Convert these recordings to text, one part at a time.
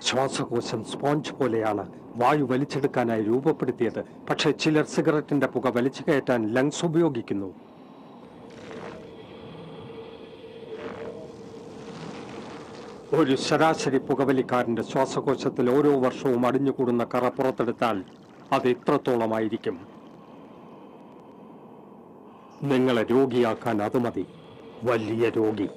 ശ്വാസകോശം സ്പോഞ്ച് പോലെയാണ് വായു വലിച്ചെടുക്കാനായി രൂപപ്പെടുത്തിയത്. പക്ഷേ ചിലർ സിഗരറ്റിന്റെ പുക വലിച്ചു കയറ്റാൻ ലങ്സ് ഉപയോഗിക്കുന്നു. ഒരു ശരാശരി പുകവലിക്കാരന്റെ ശ്വാസകോശത്തിൽ ഓരോ വർഷവും അടിഞ്ഞുകൂടുന്ന കറ പുറത്തെടുത്താൽ അത് ഇത്രത്തോളമായിരിക്കും. നിങ്ങളെ രോഗിയാക്കാൻ അത് മതി. വലിയ രോഗി.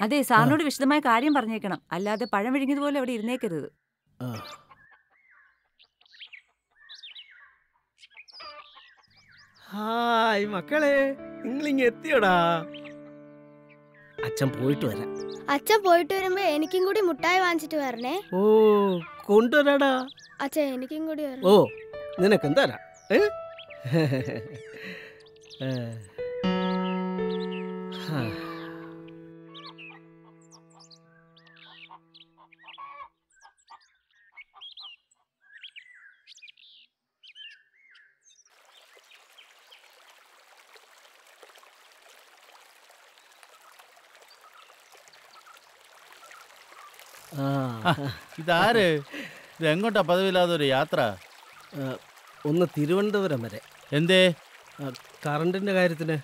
അതെ, സാറിനോട് വിശദമായ കാര്യം പറഞ്ഞേക്കണം. അല്ലാതെ പഴം വിഴുങ്ങിയതുപോലെ അവിടെ ഇരുന്നേക്കരുത്. ഹായ് മക്കളെ, നിങ്ങളിങ്ങ എത്തിയോടാ? അച്ഛൻ പോയിട്ട് വരാം. അച്ഛൻ പോയിട്ട് വരുമ്പോ എനിക്കും കൂടി മുട്ടായി വാങ്ങിച്ചിട്ട് വരണേ. ഓ, കൊണ്ടുവരാടാ. അച്ഛൻ എനിക്കും കൂടി വരണം. ഓ, നിനക്കെന്താ? ഇതാര്? ഇതെങ്ങോട്ടാ പതിവില്ലാതെ ഒരു യാത്ര? ഒന്ന് തിരുവനന്തപുരം വരെ. എന്തേ? കറണ്ടിന്റെ കാര്യത്തിന്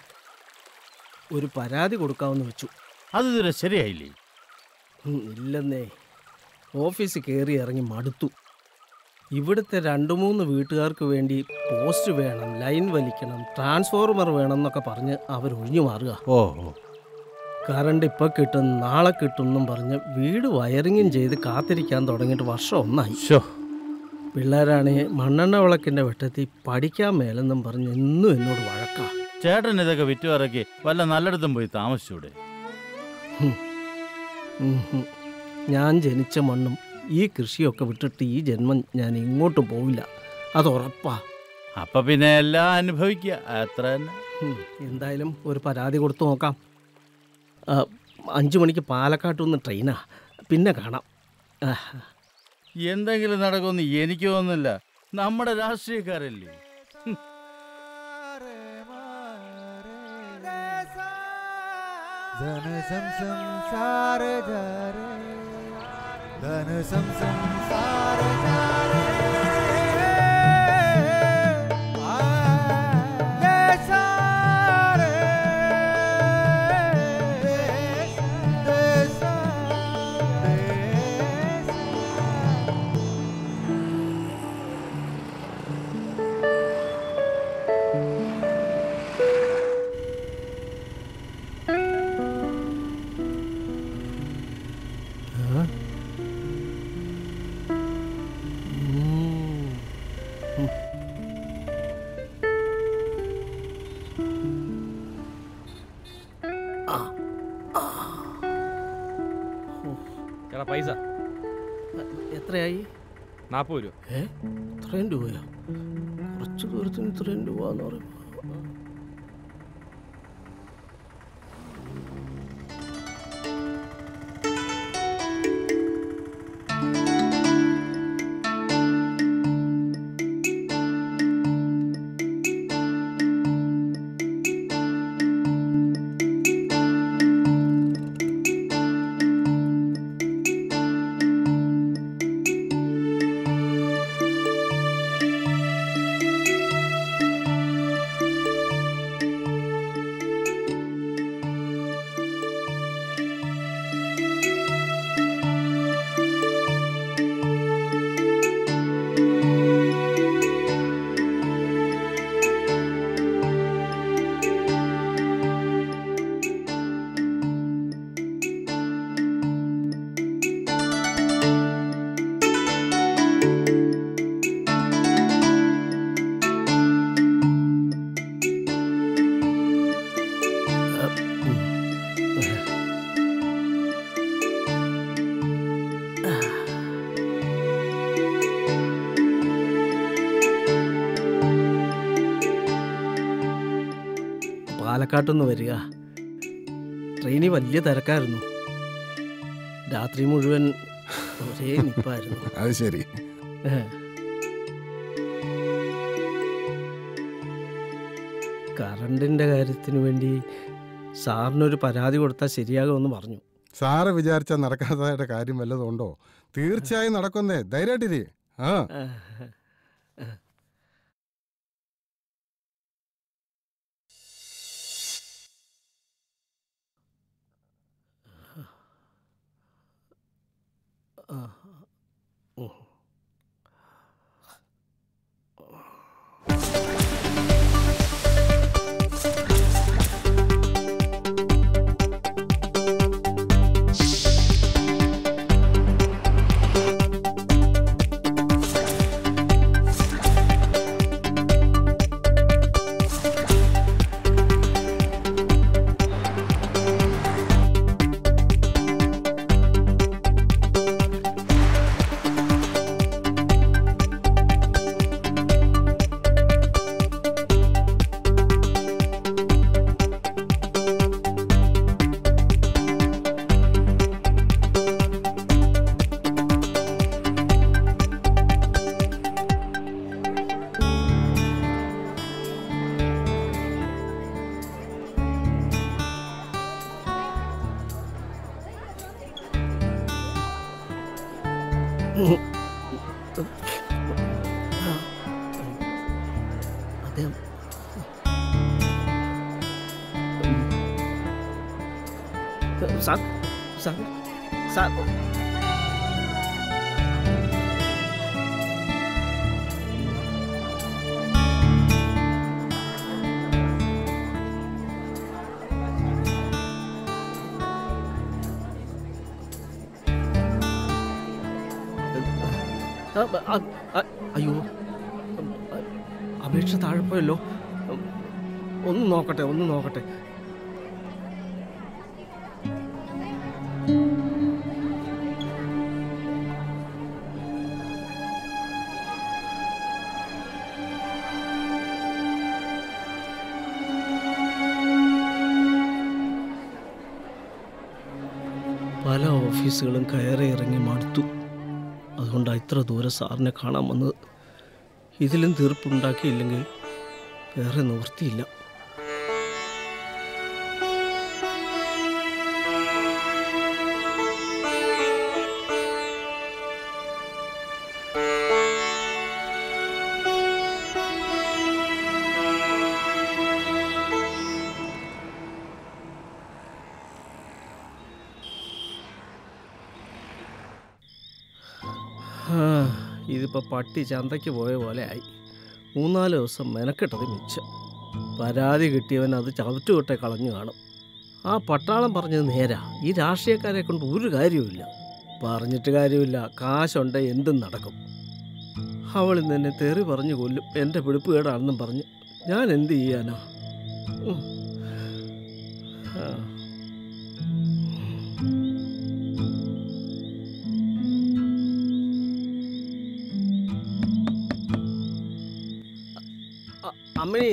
ഒരു പരാതി കൊടുക്കാമെന്ന് വെച്ചു. അതിതുവരെ ശരിയായില്ലേ? ഇല്ലെന്നേ, ഓഫീസിൽ കയറി ഇറങ്ങി മടുത്തു. ഇവിടുത്തെ 2-3 വീട്ടുകാർക്ക് വേണ്ടി പോസ്റ്റ് വേണം, ലൈൻ വലിക്കണം, ട്രാൻസ്ഫോർമർ വേണം എന്നൊക്കെ പറഞ്ഞ് അവരൊഴിഞ്ഞു മാറുക. ഓഹോ, കറണ്ട് ഇപ്പം കിട്ടും, നാളെ കിട്ടും എന്നും പറഞ്ഞ് വീട് വയറിങ്ങും ചെയ്ത് കാത്തിരിക്കാൻ തുടങ്ങിയിട്ട് വർഷം 1 ആയി. പിള്ളേരാണെങ്കിൽ മണ്ണെണ്ണ വിളക്കിൻ്റെ വെട്ടത്തിൽ പഠിക്കാൻ മേലെന്നും പറഞ്ഞ് എന്നും എന്നോട് വഴക്കാ. ചേട്ടൻ ഇതൊക്കെ വിറ്റുവിറക്കി വല്ല നല്ലയിടത്തും പോയി താമസിച്ചൂടെ? ഞാൻ ജനിച്ച മണ്ണും ഈ കൃഷിയൊക്കെ വിട്ടിട്ട് ഈ ജന്മം ഞാൻ ഇങ്ങോട്ടും പോവില്ല, അത് ഉറപ്പാ. അപ്പൊ പിന്നെ എല്ലാം അനുഭവിക്കുക, അത്ര തന്നെ. എന്തായാലും ഒരു പരാതി കൊടുത്തു നോക്കാം. 5 മണിക്ക് പാലക്കാട്ടു നിന്ന് ട്രെയിനാ. പിന്നെ കാണാം. എന്തെങ്കിലും നടക്കുമെന്ന് എനിക്ക് തോന്നുന്നില്ല. നമ്മുടെ രാഷ്ട്രീയക്കാരല്ലേ. പൈസ എത്രയായി? 40 രൂപ. ഇത്രയും രൂപയോ? കുറച്ച് ദൂരത്തിന് ഇത്രയും രൂപ എന്ന് പറയും. പാലക്കാട്ടുനിന്ന് വരിക. ട്രെയിനിൽ വലിയ തിരക്കായിരുന്നു. രാത്രി മുഴുവൻ ഒരേ നിപ്പായിരുന്നു. അത് ശരി. കറണ്ടിൻ്റെ കാര്യത്തിന് വേണ്ടി സാറിനൊരു പരാതി കൊടുത്താൽ ശരിയാകുമെന്ന് പറഞ്ഞു. സാറ് വിചാരിച്ചാൽ നടക്കാത്തതായിട്ട് കാര്യം വല്ലതും ഉണ്ടോ? തീർച്ചയായും നടക്കുന്നേ, ധൈര്യമായിട്ടിരി. ആ സാർ സാർ സാർ അയ്യോ, അപേക്ഷ താഴെ പോയല്ലോ. ഒന്ന് നോക്കട്ടെ. പല ഓഫീസുകളും കയറി ഇറങ്ങി മടുത്തു. അതുകൊണ്ടാണ് ഇത്ര ദൂരെ സാറിനെ കാണാൻ വന്നത്. ഇതിലും തീർപ്പുണ്ടാക്കിയില്ലെങ്കിൽ വേറെ നിവൃത്തിയില്ല. ഇതിപ്പോൾ പട്ടി ചന്തയ്ക്ക് പോയ പോലെ ആയി. 3-4 ദിവസം മെനക്കെട്ടത് മിച്ചം. പരാതി കിട്ടിയവൻ അത് ചവിട്ടുകൊട്ടെ കളഞ്ഞു കാണും. ആ പട്ടാളം പറഞ്ഞത് നേരാ. ഈ രാഷ്ട്രീയക്കാരെ കൊണ്ട് ഒരു കാര്യവുമില്ല. പറഞ്ഞിട്ട് കാര്യമില്ല. കാശുണ്ട്, എന്തും നടക്കും. അവളിൽ തന്നെ തെറി പറഞ്ഞു കൊല്ലും. എൻ്റെ പിടിപ്പ് കേടാണെന്നും പറഞ്ഞ് ഞാൻ എന്ത് ചെയ്യാനാ? അമ്മേ,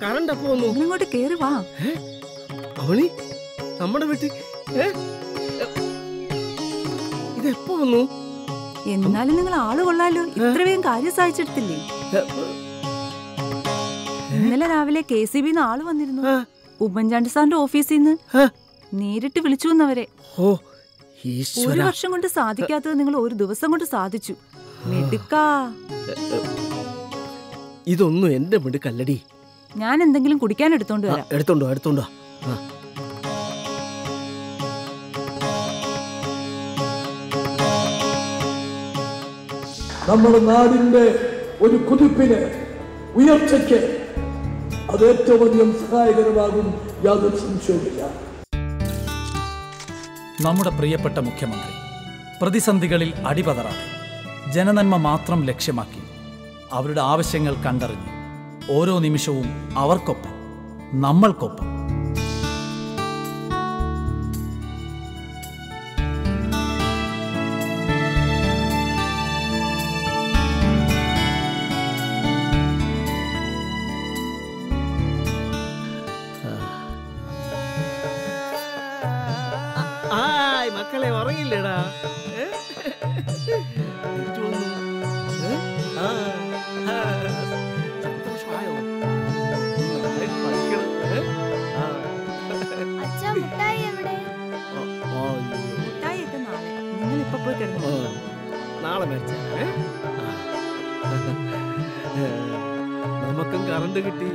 കറണ്ട് അപ്പൊ വന്നു. ഇങ്ങോട്ട് കേറി വാ. അവണി നമ്മുടെ വീട്ടിൽ ഇതെപ്പോ വന്നു? എന്നാലും നിങ്ങൾ ആള് കൊള്ളാലോ. ഇത്രയും കാര്യം സാധിച്ചെടുത്തില്ലേ? ഇന്നലെ രാവിലെ KCB ആള് വന്നിരുന്നു. ഉമ്മൻചാണ്ടി സാറിന്റെ ഓഫീസിൽ നിന്ന് നേരിട്ട് വിളിച്ചു വന്നവരെ. ഒരു വർഷം കൊണ്ട് സാധിക്കാത്തത് നിങ്ങൾ ഒരു ദിവസം കൊണ്ട് സാധിച്ചു. മിടുക്കാ. ഇതൊന്നും എന്റെ മിടുക്കല്ലടി. ഞാൻ എന്തെങ്കിലും കുടിക്കാൻ എടുത്തോണ്ട് വരാം. എടുത്തോണ്ടോ. നമ്മുടെ നാടിന്റെ ഒരു കുതിപ്പിന്, ഉയർച്ചയ്ക്ക് അത് ഏറ്റവും അധികം സഹായകരമാകും, യാതൊരു സംശയവുമില്ല. നമ്മുടെ പ്രിയപ്പെട്ട മുഖ്യമന്ത്രി പ്രതിസന്ധികളിൽ അടിപതറാതെ ജനനന്മ മാത്രം ലക്ഷ്യമാക്കി അവരുടെ ആവശ്യങ്ങൾ കണ്ടറിഞ്ഞ് ഓരോ നിമിഷവും അവർക്കൊപ്പം, നമ്മൾക്കൊപ്പം. മക്കളെ ഉറങ്ങില്ലേടാ? സന്തോഷമായോ? നന്നായിട്ട് പഠിക്കണം. അച്ഛാ മുട്ടായി എവിടെ? മുട്ടായിയൊക്കെ നാളെ. നിങ്ങൾ ഇപ്പൊ പോയി കിടന്നു. നാളെ മേടിച്ചേ. നമുക്കും കറണ്ട് കിട്ടി.